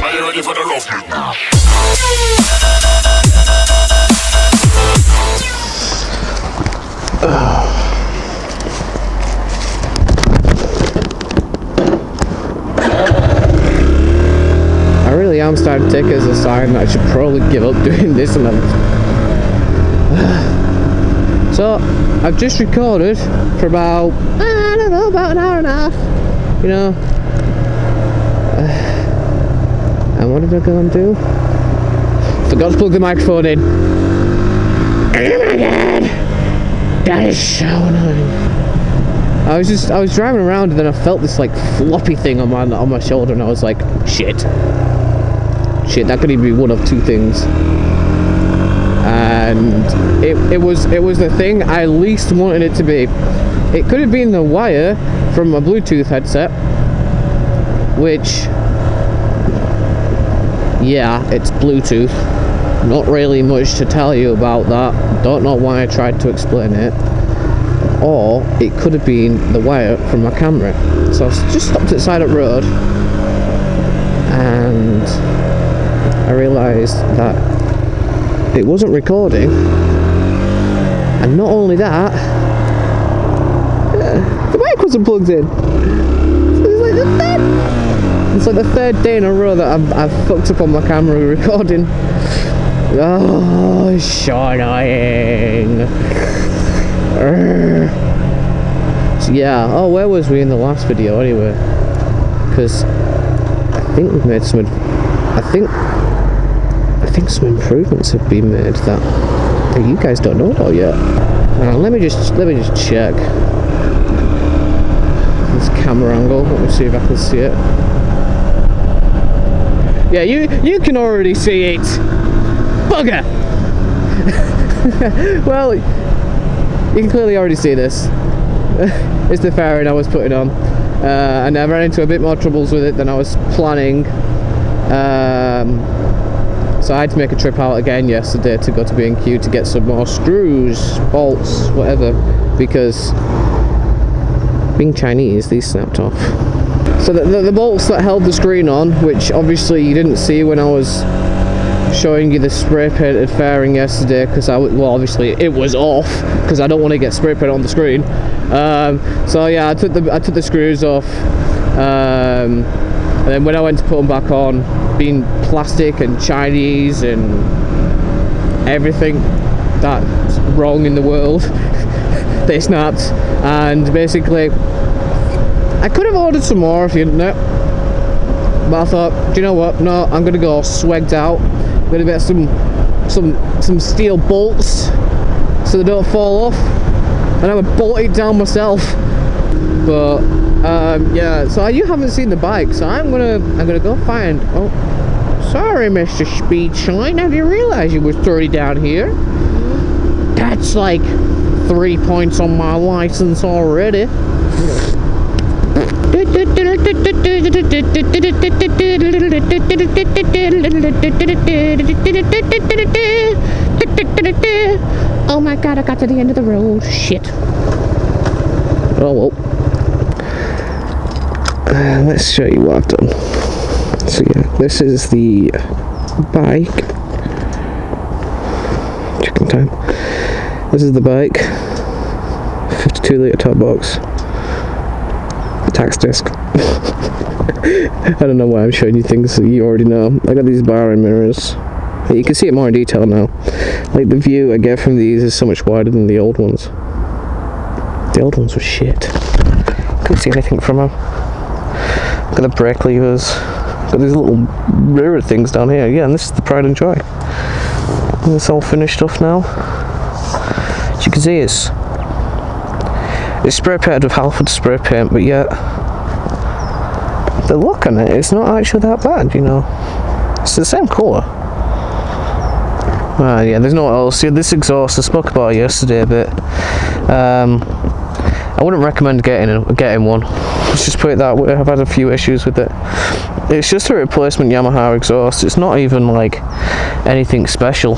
Are you ready for the rough? I really am starting to take it as a sign that I should probably give up doing this, and so I've just recorded for about, I don't know, about an hour and a half, you know. And what did I go and do? Forgot to plug the microphone in. Oh my god! That is so annoying. I was driving around and then I felt this like floppy thing on my shoulder, and I was like, shit, that could even be one of two things. And it was the thing I least wanted it to be. It could have been the wire from my Bluetooth headset, which, yeah, it's Bluetooth. Not really much to tell you about that. Don't know why I tried to explain it. Or it could have been the wire from my camera. So I just stopped at the side of the road and I realised that it wasn't recording, and not only that, the mic wasn't plugged in. It's like the third day in a row that I've fucked up on my camera recording. Oh, it's so annoying. So yeah, oh, where was we in the last video anyway? Because I think we've made some, I think some improvements have been made that you guys don't know about yet. Now, let me just check this camera angle. Let me see if I can see it. Yeah, you can already see it. Bugger! Well, you can clearly already see this. It's the fairing I was putting on, and I ran into a bit more troubles with it than I was planning. So I had to make a trip out again yesterday to go to B&Q to get some more screws, bolts, whatever, because being Chinese, these snapped off. So the bolts that held the screen on, which obviously you didn't see when I was showing you the spray painted fairing yesterday, because well, obviously it was off because I don't want to get spray paint on the screen. So yeah, I took the screws off, and then when I went to put them back on, being plastic and Chinese and everything that's wrong in the world, they snapped. And basically I could have ordered some more if you didn't know, but I thought, do you know what, no, I'm gonna go swagged out. I'm gonna get some steel bolts so they don't fall off, and I'm gonna bolt it down myself. But yeah, so you haven't seen the bike, so I'm gonna go find. Oh, sorry, Mr. Speed Shine. Have you realised you was 30 down here? That's like 3 points on my license already. Oh my god, I got to the end of the road. Shit. Oh well. Let's show you what I've done. So yeah, this is the bike. Chicken time. This is the bike. 52 litre top box. Tax disc. I don't know why I'm showing you things that you already know. I got these barring mirrors. You can see it more in detail now. Like, the view I get from these is so much wider than the old ones. The old ones were shit. Couldn't see anything from them. Got the brake levers. Got these little mirror things down here. Yeah, and this is the pride and joy. And it's all finished off now. As you can see, it's spray painted with Halford spray paint, but yet the look on it, it's not actually that bad, you know. It's the same colour. Yeah, there's no what else. Yeah, this exhaust I spoke about yesterday a bit. I wouldn't recommend getting one. Let's just put it that way. I've had a few issues with it. It's just a replacement Yamaha exhaust. It's not even like anything special.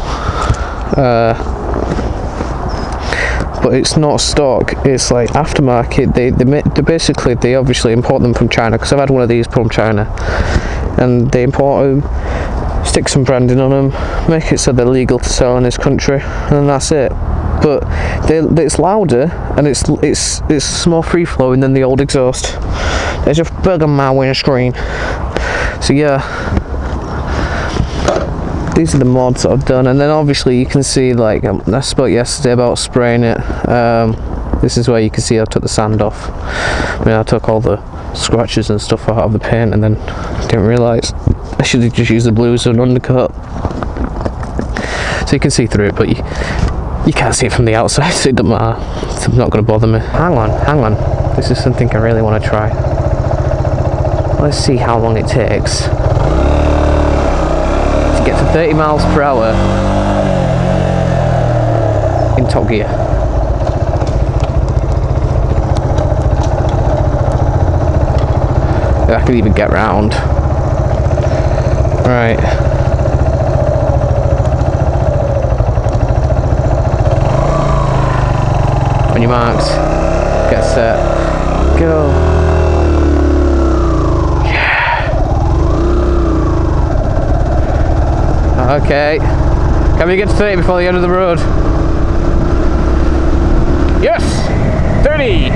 But it's not stock, it's like aftermarket. They obviously import them from China, because I've had one of these from China, and they import them, stick some branding on them, make it so they're legal to sell in this country, and that's it. But it's louder and it's more free flowing than the old exhaust. There's a bug on my windscreen. So yeah, these are the mods that I've done, and then obviously you can see, like I spoke yesterday about spraying it. This is where you can see I took the sand off. I mean, I took all the scratches and stuff out of the paint, and then didn't realise I should have just used the blue as an undercoat. So you can see through it, but you can't see it from the outside, so it doesn't matter. It's not going to bother me. Hang on. This is something I really want to try. Let's see how long it takes to get to 30 miles per hour in top gear. I can even get round. Right. On your marks, get set, go. Yeah. Okay. Can we get to 30 before the end of the road? Yes! 30!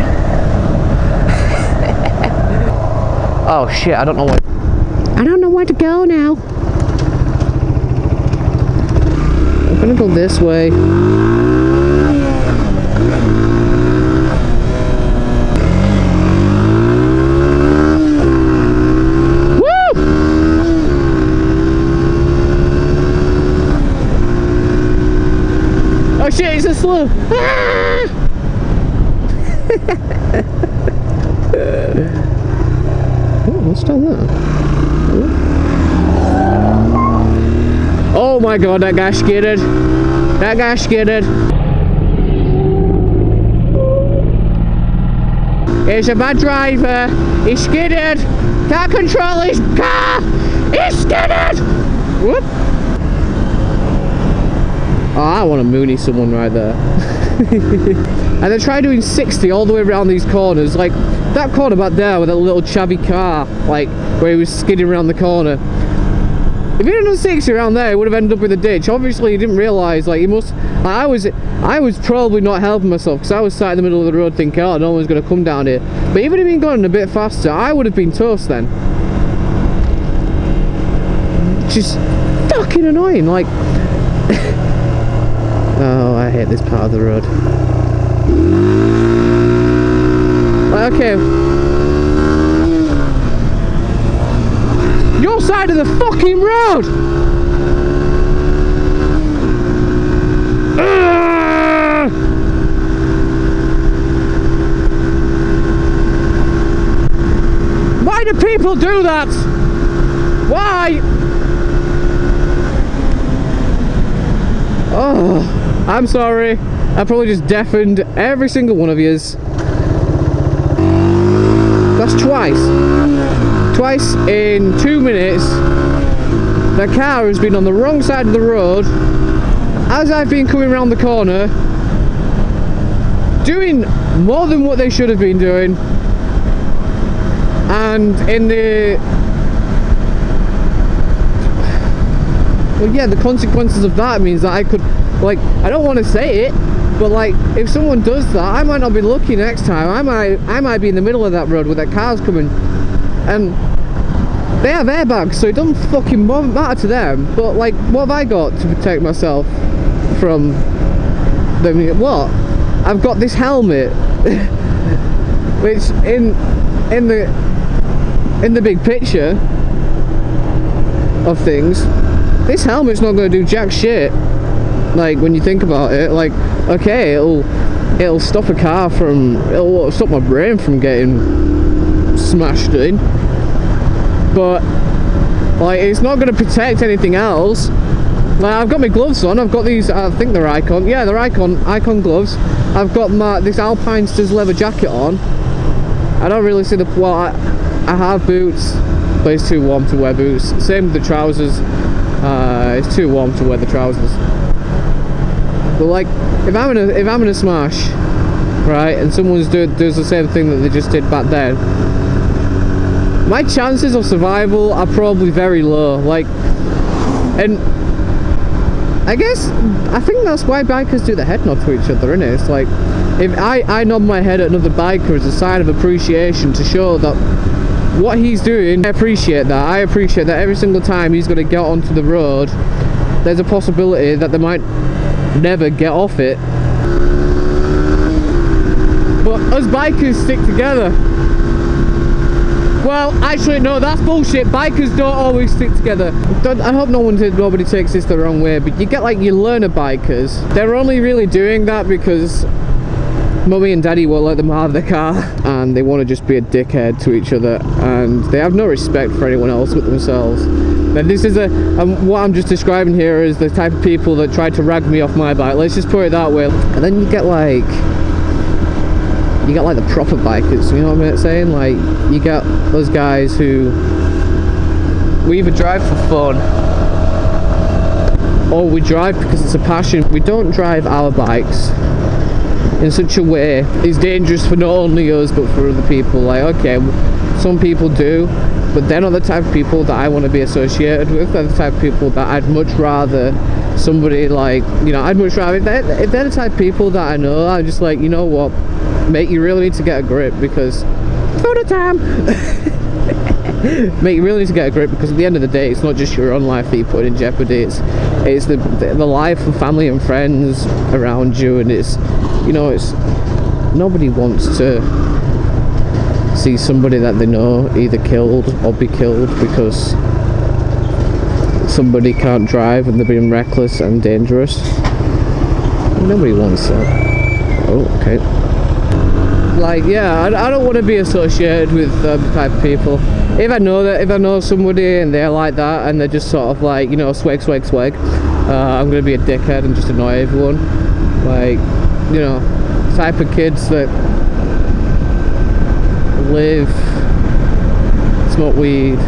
Oh shit, I don't know where to go now. I'm gonna go this way. Woo! Oh shit, it's so slow. Ah! What's down there? Oh my god, that guy skidded. That guy skidded. He's a bad driver. He skidded. Can't control his car. He skidded. Whoop. Oh, I want to moony someone right there. And then try doing 60 all the way around these corners. Like that corner back there with that little chavvy car, like where he was skidding around the corner. If he had done 60 around there, he would have ended up with a ditch. Obviously, he didn't realise. Like he must. I was probably not helping myself because I was sat in the middle of the road thinking, oh, no one's going to come down here. But even if he'd gone a bit faster, I would have been toast then. Just fucking annoying. Like, oh, I hate this part of the road. Okay. Your side of the fucking road! Why do people do that? Why? Oh, I'm sorry. I probably just deafened every single one of yous. That's twice. Twice in 2 minutes. The car has been on the wrong side of the road as I've been coming around the corner, doing more than what they should have been doing. And in the... well, yeah, the consequences of that means that I could, like, I don't want to say it, but like, if someone does that, I might not be lucky next time. I might be in the middle of that road with that car's coming, and they have airbags, so it doesn't fucking matter to them. But like, what have I got to protect myself from them? What? I've got this helmet, which in the big picture of things, this helmet's not going to do jack shit. Like, when you think about it, like, okay, it'll stop a car from, it'll stop my brain from getting smashed in, but like, it's not going to protect anything else. Like, I've got my gloves on. I've got these, I think they're Icon. Yeah, they're Icon gloves. I've got this Alpinesters leather jacket on. I don't really see the, well, I have boots, but it's too warm to wear boots. Same with the trousers. It's too warm to wear the trousers. But like, if I'm in a smash, right, and someone does the same thing that they just did back then, my chances of survival are probably very low. Like, and I think that's why bikers do the head nod to each other, innit? It's like, if I nod my head at another biker as a sign of appreciation to show that what he's doing, I appreciate that. I appreciate that every single time he's going to get onto the road, there's a possibility that they might never get off it. But us bikers stick together. Well, actually, no, that's bullshit. Bikers don't always stick together. I hope nobody takes this the wrong way, but you get like your learner bikers. They're only really doing that because Mummy and Daddy won't let them have the car, and they want to just be a dickhead to each other, and they have no respect for anyone else but themselves. And this is what I'm just describing here is the type of people that tried to rag me off my bike. Let's just put it that way. And then you get like the proper bikers, you know what I'm saying? Like, you get those guys who we either drive for fun or we drive because it's a passion. We don't drive our bikes in such a way it's dangerous for not only us but for other people. Like, okay, some people do, but they're not the type of people that I want to be associated with. They're the type of people that I'd much rather somebody like, you know, I'd much rather, if they're the type of people that I know, I'm just like, you know what, mate, you really need to get a grip because photo time. Mate, you really need to get a grip because at the end of the day, it's not just your own life that you put in jeopardy, it's the life of family and friends around you, and it's, you know, it's, nobody wants to see somebody that they know either killed or be killed because somebody can't drive and they're being reckless and dangerous. Nobody wants that. Oh, okay. Like, yeah, I don't want to be associated with the type of people. If I know somebody and they're like that and they're just sort of like, you know, swag, I'm gonna be a dickhead and just annoy everyone. Like, you know, type of kids that live, smoke weed,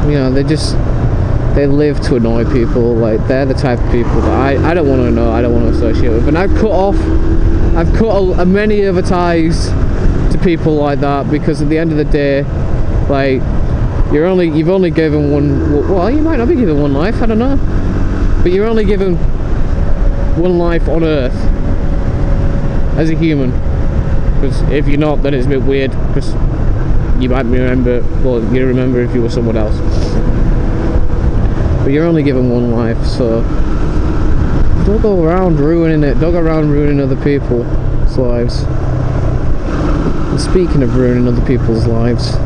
you know, they live to annoy people. Like, they're the type of people that I don't want to know, I don't want to associate with. And I've cut many other ties to people like that because at the end of the day, like, you've only given one, well, you might not be given one life, I don't know, but you're only given one life on Earth as a human. Because if you're not, then it's a bit weird because you might remember, well, you remember if you were someone else. But you're only given one life, so don't go around ruining it. Don't go around ruining other people's lives. And speaking of ruining other people's lives,